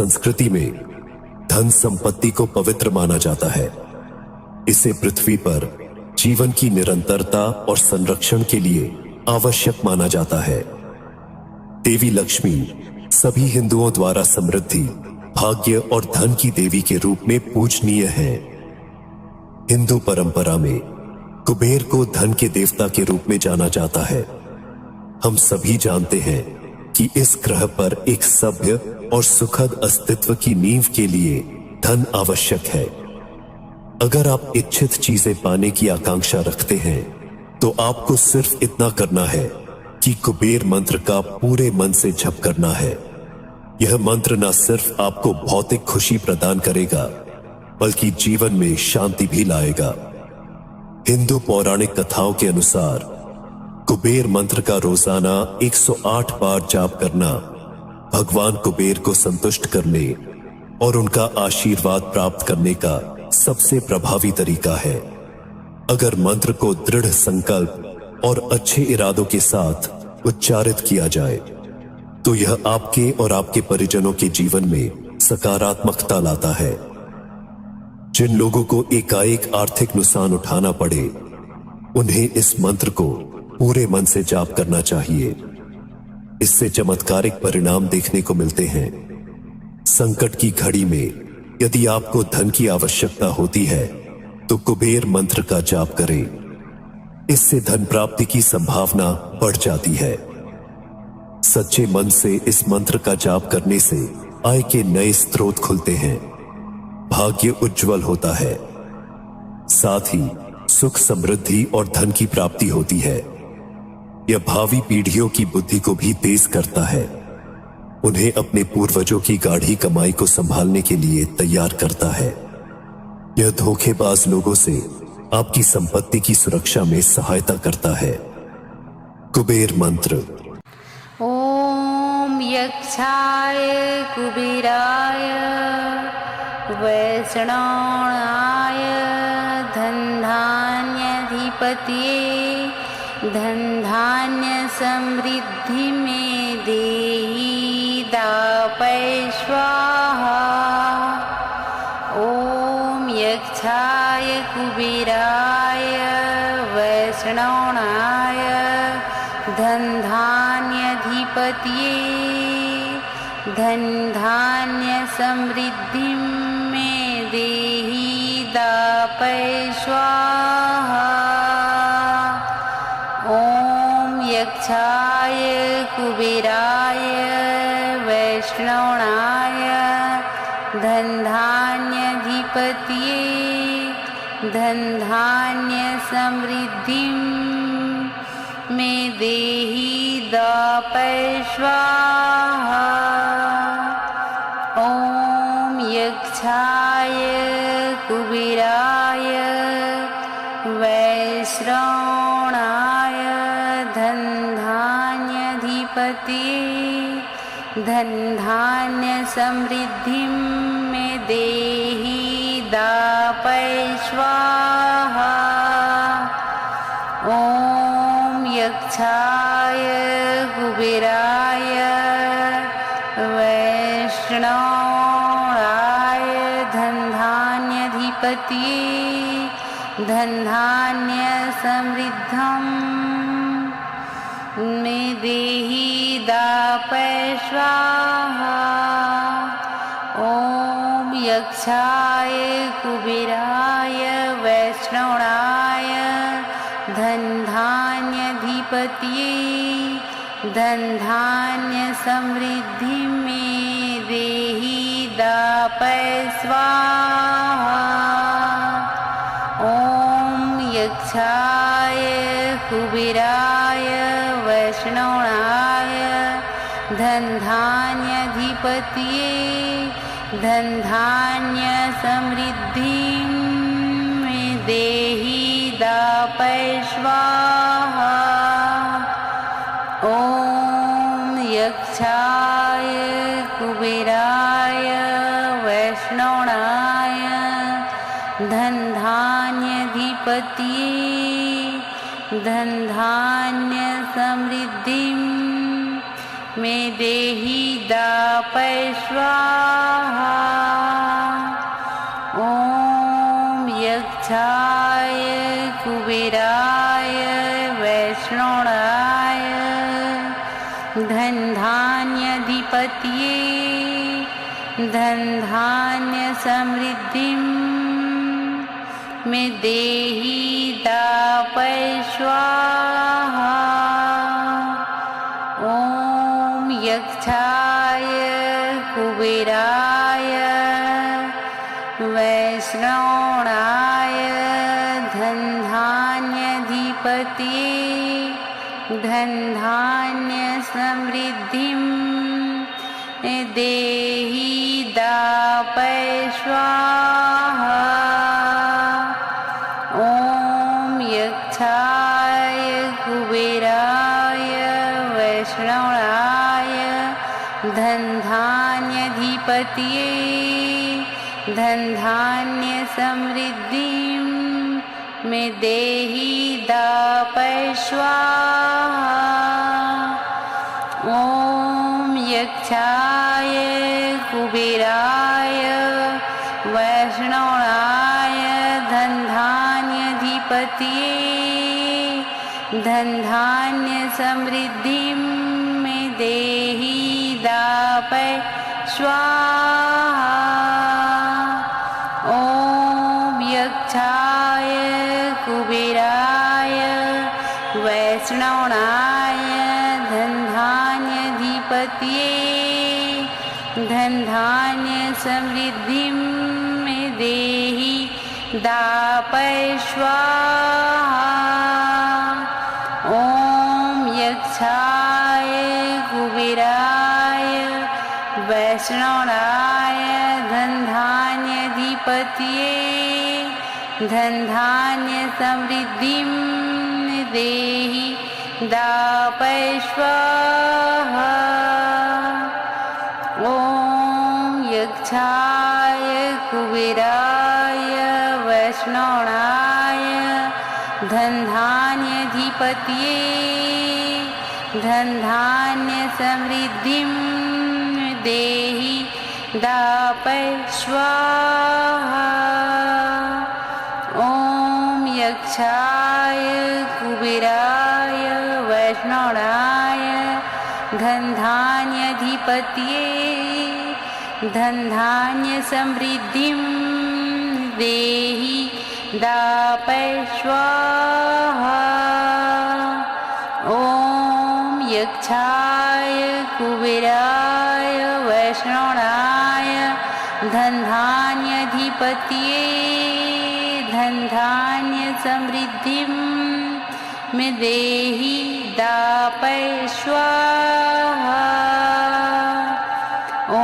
संस्कृति में धन संपत्ति को पवित्र माना जाता है। इसे पृथ्वी पर जीवन की निरंतरता और संरक्षण के लिए आवश्यक माना जाता है। देवी लक्ष्मी सभी हिंदुओं द्वारा समृद्धि, भाग्य और धन की देवी के रूप में पूजनीय है। हिंदू परंपरा में कुबेर को धन के देवता के रूप में जाना जाता है। हम सभी जानते हैं कि इस ग्रह पर एक सभ्य और सुखद अस्तित्व की नींव के लिए धन आवश्यक है। अगर आप इच्छित चीजें पाने की आकांक्षा रखते हैं तो आपको सिर्फ इतना करना है कि कुबेर मंत्र का पूरे मन से जप करना है। यह मंत्र न सिर्फ आपको भौतिक खुशी प्रदान करेगा बल्कि जीवन में शांति भी लाएगा। हिंदू पौराणिक कथाओं के अनुसार कुबेर मंत्र का रोजाना 108 बार जाप करना भगवान कुबेर को संतुष्ट करने और उनका आशीर्वाद प्राप्त करने का सबसे प्रभावी तरीका है। अगर मंत्र को दृढ़ संकल्प और अच्छे इरादों के साथ उच्चारित किया जाए तो यह आपके और आपके परिजनों के जीवन में सकारात्मकता लाता है। जिन लोगों को एकाएक आर्थिक नुकसान उठाना पड़े उन्हें इस मंत्र को पूरे मन से जाप करना चाहिए। इससे चमत्कारिक परिणाम देखने को मिलते हैं। संकट की घड़ी में यदि आपको धन की आवश्यकता होती है तो कुबेर मंत्र का जाप करें। इससे धन प्राप्ति की संभावना बढ़ जाती है। सच्चे मन से इस मंत्र का जाप करने से आय के नए स्रोत खुलते हैं, भाग्य उज्जवल होता है, साथ ही सुख, समृद्धि और धन की प्राप्ति होती है। यह भावी पीढ़ियों की बुद्धि को भी तेज करता है, उन्हें अपने पूर्वजों की गाढ़ी कमाई को संभालने के लिए तैयार करता है। यह धोखेबाज लोगों से आपकी संपत्ति की सुरक्षा में सहायता करता है। कुबेर मंत्र। ओम यक्षाय कुबेराय वैष्णवाय धनधान्याधिपतये धन धान्य समृद्धि में देहि दापय स्वाहा। ओम यक्षाय कुबेराय वैष्णवाय धन धान्याधिपतये धन धान्य समृद्धि में देहि दापय स्वाहा। ओम यक्षाय कुबेराय वैष्णवाय धन धान्याधिपतये धन धान्य समृद्धि में देहि दापय स्वाहा। ओम यक्षाय कुबेराय वैष्णवाय धन धान्याधिपतये धन धान्य समृद्धि में देहि दापय स्वाहा। ओम यक्षाय कुबेराय वैष्णवाय धन धान्याधिपतये धन धान्य समृद्धि में देहि दापय स्वाहा। ओम यक्षाय कुबेराय वैष्णवाय धन धान्याधिपतये धन धान्य समृद्धि में देहि दापय स्वाहा। ओम यक्षाय कुबेराय वैष्णवाय धन धान्याधिपतये धन धान्य समृद्धि में देहि दापय स्वाहा। ओम यक्षाय कुबेराय वैष्णवाय धन धान्याधिपतये धन धान्य समृद्धि में देहि दापय स्वाहा। धन धान्य समृद्धिं मे देहि दापय स्वाहा। ॐ यक्षाय कुबेराय वैष्णवाय धनधान्याधिपतये धन धान्य समृद्धिं देहि दापय स्वाहा। ॐ यक्षाय कुबेराय वैष्णवाय धनधान्याधिपतये धनधान्य समृद्धिं मे देहि दापय स्वाहा। ॐ यक्षाय कुबेराय वैष्णवाय धनधान्याधिपतये धनधान्य समृद्धिं मे देहि दापय स्वाहा। ॐ यक्षाय कुबेराय वैष्णवाय धनधान्याधिपतये धनधान्य समृद्धिं मे देहि दापय स्वाहा। ॐ यक्षाय कुबेराय वैष्णवाय धनधान्याधिपतये धनधान्य समृद्धिं देहि दापय स्वाहा। ॐ यक्षाय कुबेराय वैष्णवाय धनधान्याधिपतये धनधान्य समृद्धिं देहि दापय स्वाहा। ॐ यक्षाय कुबेराय वैष्णवाय धनधान्याधिपतये धनधान्य समृद्धिं देहि दापय स्वाहा। ॐ यक्षाय कुबेराय वैष्णवाय धनधान्याधिपतये धनधान्य समृद्धिं मे देहि दापय स्वाहा। ॐ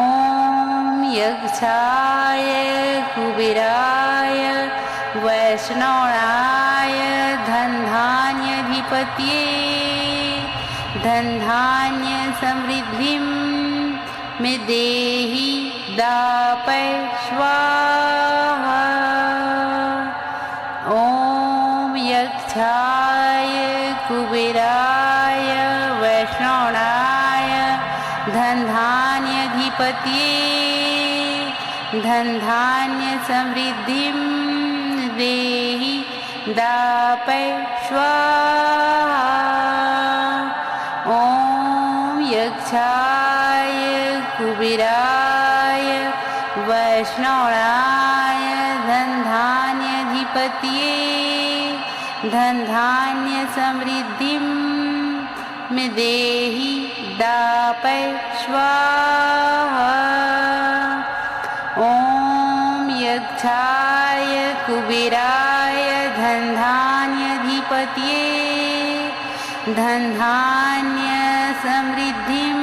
यक्षाय कुबेराय वैष्णवाय धनधान्याधिपतये धनधान्य समृद्धिं मे देहि दापय स्वाहा। ॐ यक्षाय कुबेराय वैष्णवाय धनधान्याधिपतये धनधान्य समृद्धिं देहि दापय स्वाहा। ॐ यक्षाय कुबेराय वैष्णवाय धनधान्याधिपतये धनधान्य समृद्धिं मे देहि दापय स्वाहा। ॐ यक्षाय कुबेराय धनधान्याधिपतये धनधान्य समृद्धिं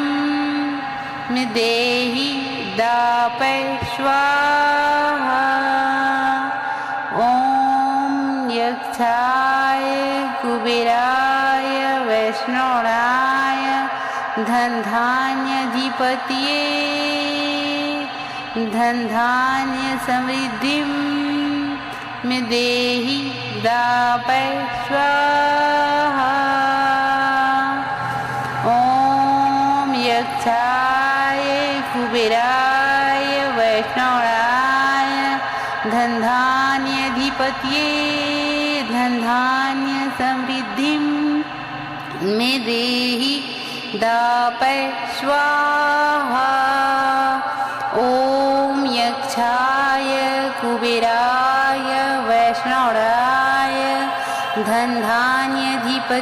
मे देहि दापय स्वाहा। ॐ यक्षाय कुबेराय वैष्णवाय धनधान्याधिपतये धनधान्य समृद्धिं मे देहि दापय स्वाहा। ॐ यक्षाय कुबेराय वैष्णवाय धनधान्याधिपतये धनधान्य समृद्धिं मे देहि दापय स्वाहा। ॐ यक्षाय कुबेराय वैष्णवाय धनधान्याधिपतये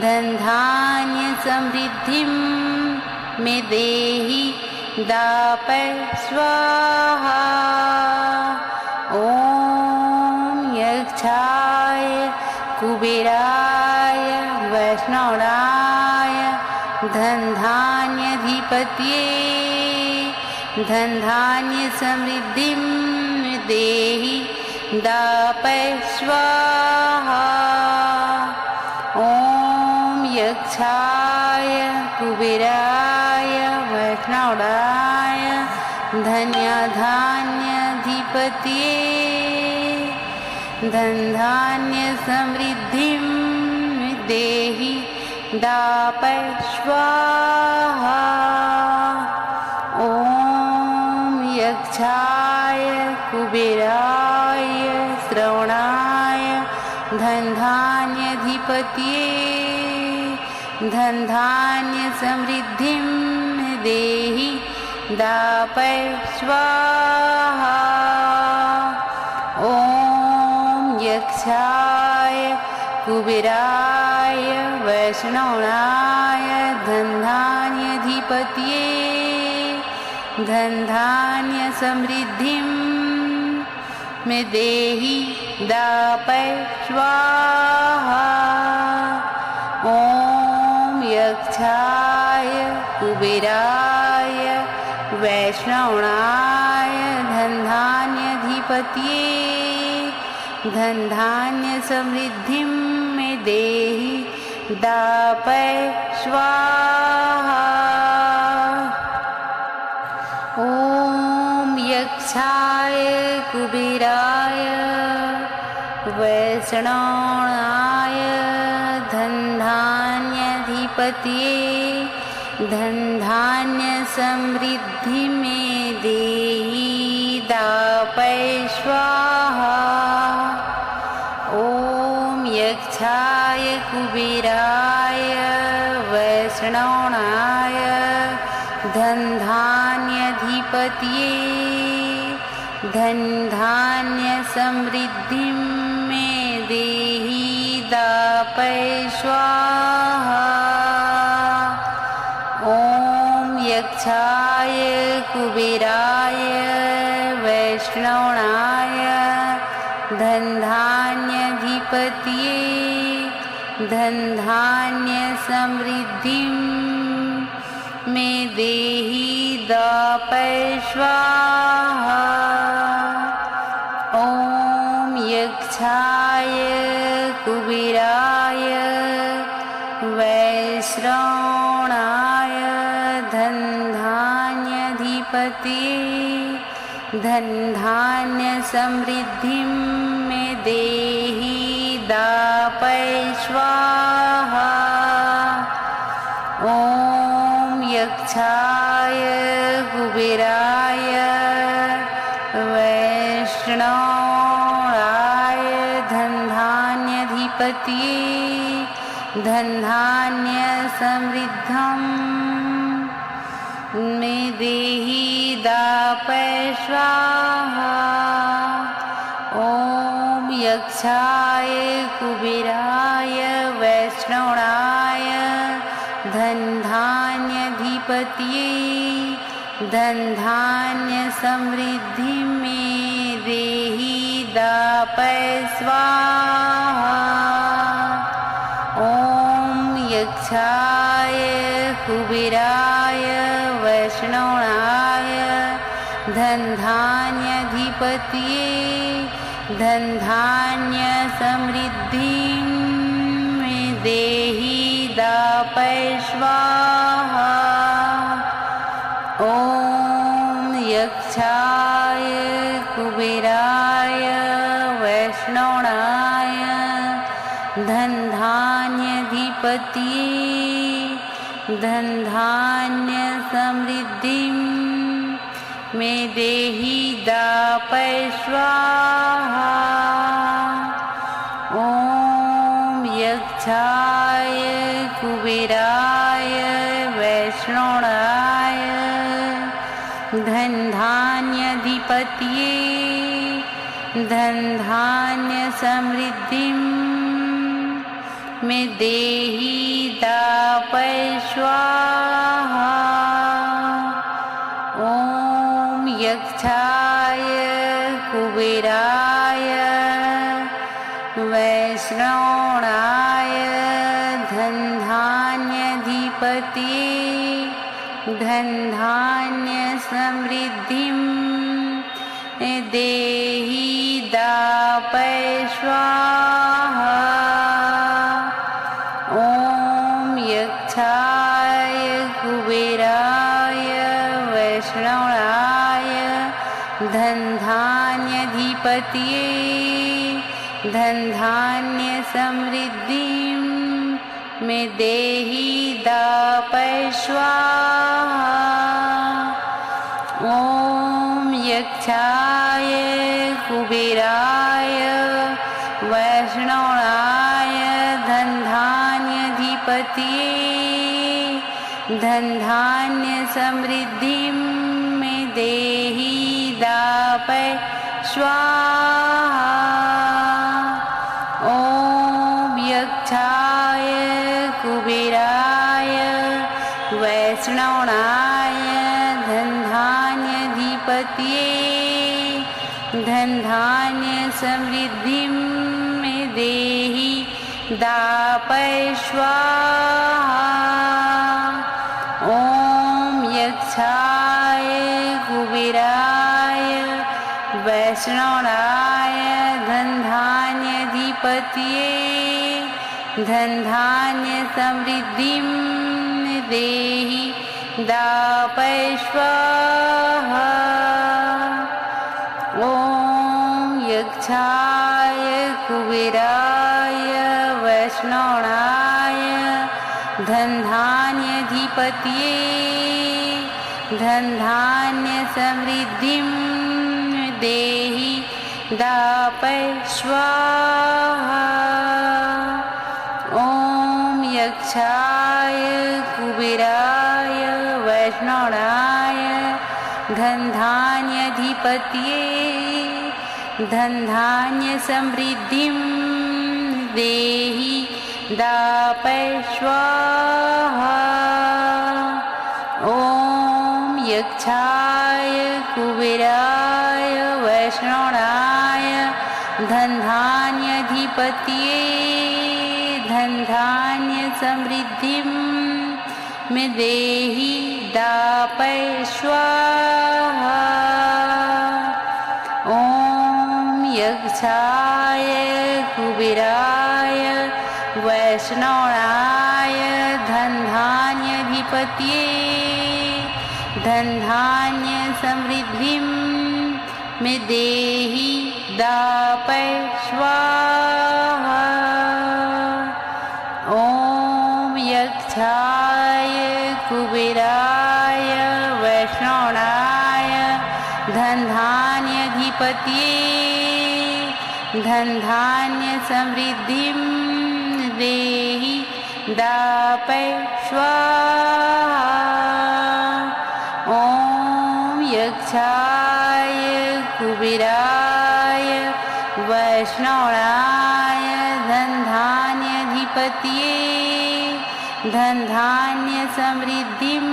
धनधान्य समृद्धिं मे देहि दापय स्वाहा। ॐ यक्षाय कुबेराय वैष्णवाय धनधान्याधिपतये धनधान्य समृद्धिं देहि दापय स्वाहा। ॐ यक्षाय कुबेराय वैष्णवाय धन्यधान्याधिपतये धनधान्य समृद्धिं देहि दापय स्वाहा। ॐ यक्षाय कुबेराय श्रवणाय धनधान्याधिपतये धनधान्य समृद्धिं देहि दापय स्वाहा। ॐ यक्षाय कुबेराय वैष्णवाय धनधान्याधिपतये धनधान्य समृद्धिं मे देहि दापय स्वाहा। ॐ यक्षाय कुबेराय वैष्णवाय धनधान्याधिपतये धनधान्य समृद्धिं मे देहि दापय स्वाहा। ॐ यक्षाय कुबेराय वैष्णवाय धनधान्याधिपतये धनधान्य समृद्धि मे देहि दापय स्वाहा। ॐ यक्षाय कुबेराय वैष्णवाय धनधान्याधिपतये धनधान्य समृद्धिं मे देहि दापय स्वाहा। ॐ यक्षाय कुबेराय वैष्णवाय धनधान्याधिपतये धनधान्य समृद्धिं मे देहि दापय स्वाहा। ॐ यक्षाय कुबेराय वैष्णवाय धनधान्याधिपतये धनधान्य समृद्धिं मे देहि दापय स्वाहा। ॐ यक्षाय कुबेराय वैष्णवाय धनधान्याधिपतये धनधान्य समृद्धं मे देहि दापय स्वाहा। ॐ यक्षाय कुबेराय वैष्णवाय धनधान्याधिपतये धनधान्य समृद्धि मे देहि दापय स्वाहा। ॐ यक्षाय कुबेराय वैष्णवाय धनधान्याधिपतये धनधान्य समृद्धिं मे देहि दापय स्वाहा। ॐ यक्षाय कुबेराय वैष्णवाय धनधान्याधिपतये धनधान्य समृद्धिं मे देहि दापय स्वाहा। ॐ यक्षाय कुबेराय वैष्णवाय धन धान्याधिपतये धन धान्य समृद्धिं मे देहि दापय स्वाहा। ओम यक्षाय कुबेराय वैष्णवाय धन धान्याधिपतये धन धान्य समृद्धिं देहि दापय स्वाहा। ओम यक्षाय कुबेराय वैष्णवाय धन धान्याधिपतये धन धान्य समृद्धिं मे देहि दापय स्वाहा। ओम यक्षाय कुबेराय वैष्णवाय धन धान्याधिपतये धन धान्य समृद्धिं मे देहि दापय स्वाहा। ओम यक्षाय कुबेराय वैष्णवाय धन धान्याधिपतये धन धान्य समृद्धिं मे देहि दापय स्वाहा। ओम यक्षाय कुबेराय वैष्णवाय धन धान्याधिपतये धन धान्य समृद्धिं मे देहि दापय स्वाहा। ओम यक्षाय कुबेराय वैष्णवाय धन धान्याधिपतये धन धान्य समृद्धिं देहि दापय स्वाहा। ओम यक्षाय कुबेराय वैष्णवाय धन धान्याधिपतये धन धान्य समृद्धिं देहि दापय स्वाहा। ओम यक्षाय कुबेराय वैष्णवाय धन धान्याधिपतये धन धान्य समृद्धिं मे देहि दापय स्वाहा। ओम यक्षाय कुबेराय वैष्णवाय धन धान्याधिपतये धन धान्य समृद्धिं मे देहि दापय स्वाहा। ओम यक्षाय कुबेराय वैष्णवाय धन धान्याधिपतये धन धान्य समृद्धिं देहि दापय स्वाहा। ओम यक्षाय कुबेराय वैष्णवाय धन धान्याधिपतये धन धान्य समृद्धिं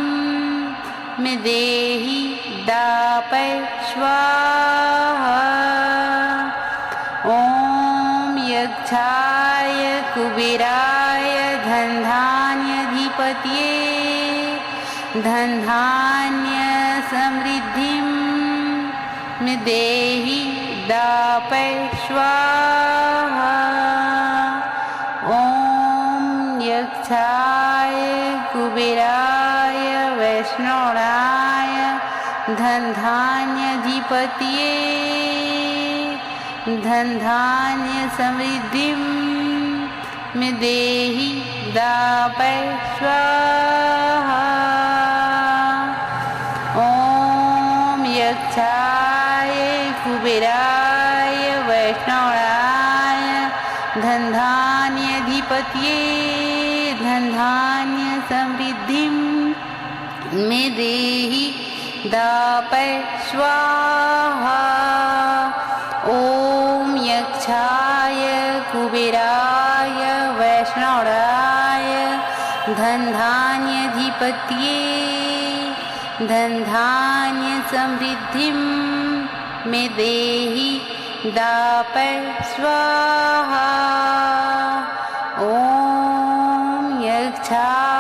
मे देहि दापय स्वाहा। ओम यक्षाय कुबेराय धन धान्याधिपतये धन धान्य समृद्धिं मे देहि दापय स्वाहा। ओम यक्षाय कुबेराय वैष्णवाय धन धान्याधिपतये धन धान्य समृद्धिं मे देहि दापय स्वाहा। ओम यक्षाय कुबेराय वैष्णवाय धन धान्याधिपतये धन धान्य समृद्धिं मे देहि दापय स्वाहा। ॐ यक्षाय कुबेराय वैष्णवाय धनधान्याधिपतये धनधान्य समृद्धिं मे देहि दापय स्वाहा। ॐ यक्षाय